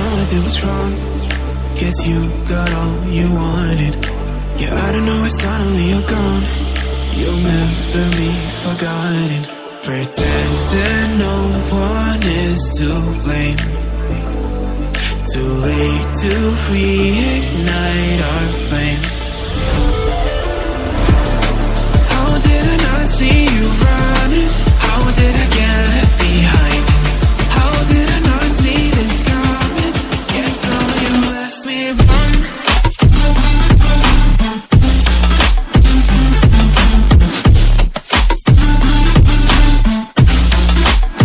all I did was wrong. Guess you got all you wanted. Yeah, out of nowhere suddenly you're gone. You'll never be forgotten. Pretending no one is to blame. Too late to reignite our flame. How did I not see you running? How did I get left behind? How did I not see this coming? Guess all you left me run.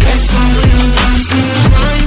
Guess all you left me run.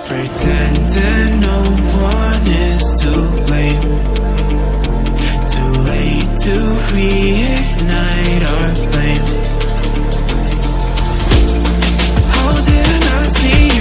Pretending no one is to blame. Too late to reignite our flame. How did I not see